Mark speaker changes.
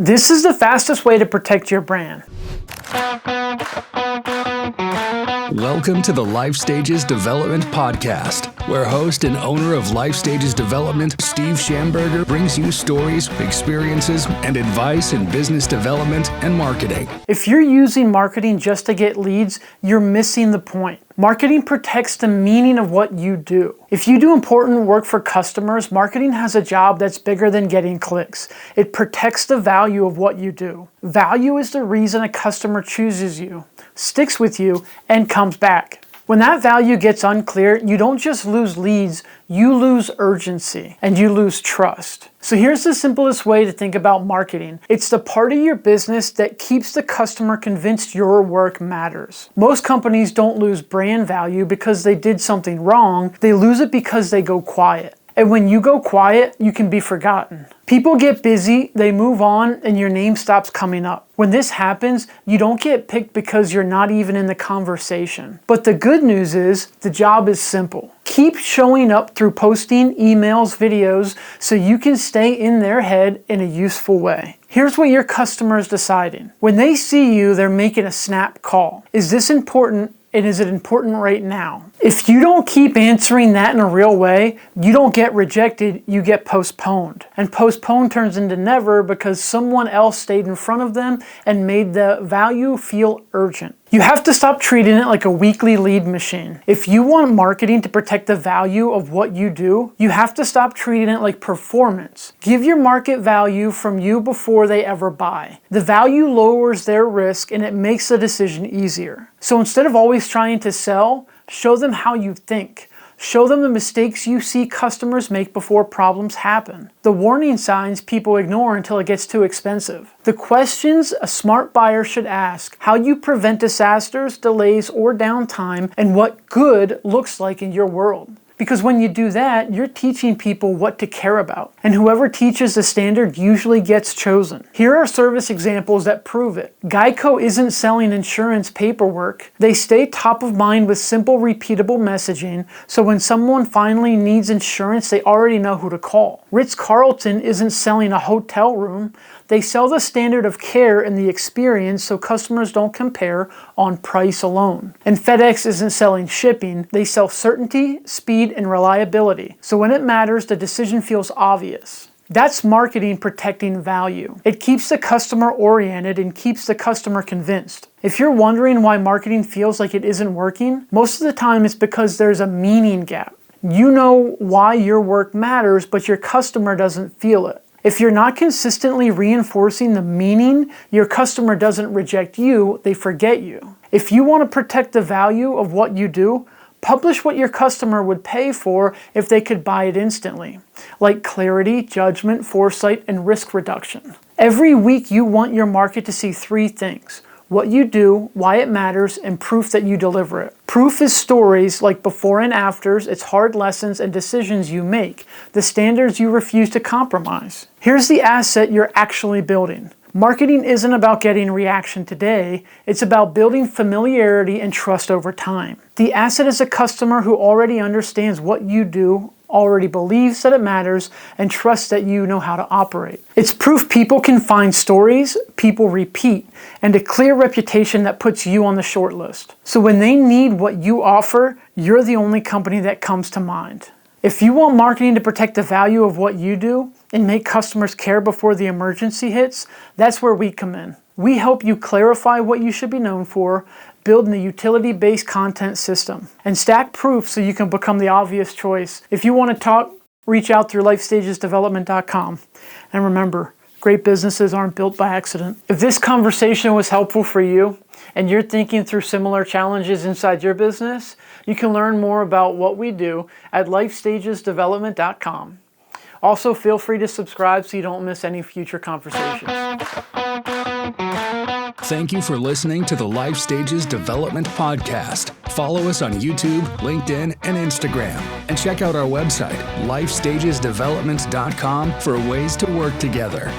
Speaker 1: This is the fastest way to protect your brand.
Speaker 2: Welcome to the LifeStages Development Podcast, where host and owner of LifeStages Development, Steve Shamberger, brings you stories, experiences, and advice in business development and marketing.
Speaker 1: If you're using marketing just to get leads, you're missing the point. Marketing protects the meaning of what you do. If you do important work for customers, marketing has a job that's bigger than getting clicks. It protects the value of what you do. Value is the reason a customer chooses you, sticks with you, and comes back. When that value gets unclear, you don't just lose leads, you lose urgency and you lose trust. So here's the simplest way to think about marketing. It's the part of your business that keeps the customer convinced your work matters. Most companies don't lose brand value because they did something wrong. They lose it because they go quiet. And when you go quiet, you can be forgotten. People get busy, they move on, and your name stops coming up. When this happens, you don't get picked because you're not even in the conversation. But the good news is, the job is simple. Keep showing up through posting, emails, videos, so you can stay in their head in a useful way. Here's what your customer is deciding. When they see you, they're making a snap call. Is this important? And is it important right now? If you don't keep answering that in a real way, you don't get rejected, you get postponed. And postponed turns into never because someone else stayed in front of them and made the value feel urgent. You have to stop treating it like a weekly lead machine. If you want marketing to protect the value of what you do, you have to stop treating it like performance. Give your market value from you before they ever buy. The value lowers their risk and it makes the decision easier. So instead of always trying to sell, show them how you think. Show them the mistakes you see customers make before problems happen. The warning signs people ignore until it gets too expensive. The questions a smart buyer should ask: how you prevent disasters, delays, or downtime, and what good looks like in your world. Because when you do that, you're teaching people what to care about. And whoever teaches the standard usually gets chosen. Here are service examples that prove it. Geico isn't selling insurance paperwork. They stay top of mind with simple, repeatable messaging, so when someone finally needs insurance, they already know who to call. Ritz-Carlton isn't selling a hotel room. They sell the standard of care and the experience so customers don't compare on price alone. And FedEx isn't selling shipping. They sell certainty, speed, and reliability. So when it matters, the decision feels obvious. That's marketing protecting value. It keeps the customer oriented and keeps the customer convinced. If you're wondering why marketing feels like it isn't working, most of the time it's because there's a meaning gap. You know why your work matters, but your customer doesn't feel it. If you're not consistently reinforcing the meaning, your customer doesn't reject you, they forget you. If you want to protect the value of what you do, publish what your customer would pay for if they could buy it instantly, like clarity, judgment, foresight, and risk reduction. Every week you want your market to see 3 things: what you do, why it matters, and proof that you deliver it. Proof is stories like before and afters, it's hard lessons and decisions you make, the standards you refuse to compromise. Here's the asset you're actually building. Marketing isn't about getting reaction today, it's about building familiarity and trust over time. The asset is a customer who already understands what you do, already believes that it matters, and trusts that you know how to operate. It's proof people can find stories, people repeat, and a clear reputation that puts you on the short list. So when they need what you offer, you're the only company that comes to mind. If you want marketing to protect the value of what you do and make customers care before the emergency hits, that's where we come in. We help you clarify what you should be known for, build a utility-based content system, and stack proof so you can become the obvious choice. If you want to talk, reach out through LifeStagesDevelopment.com. And remember, great businesses aren't built by accident. If this conversation was helpful for you, and you're thinking through similar challenges inside your business, you can learn more about what we do at LifeStagesDevelopment.com. Also, feel free to subscribe so you don't miss any future conversations.
Speaker 2: Thank you for listening to the LifeStages Development Podcast. Follow us on YouTube, LinkedIn, and Instagram. And check out our website, LifeStagesDevelopment.com, for ways to work together.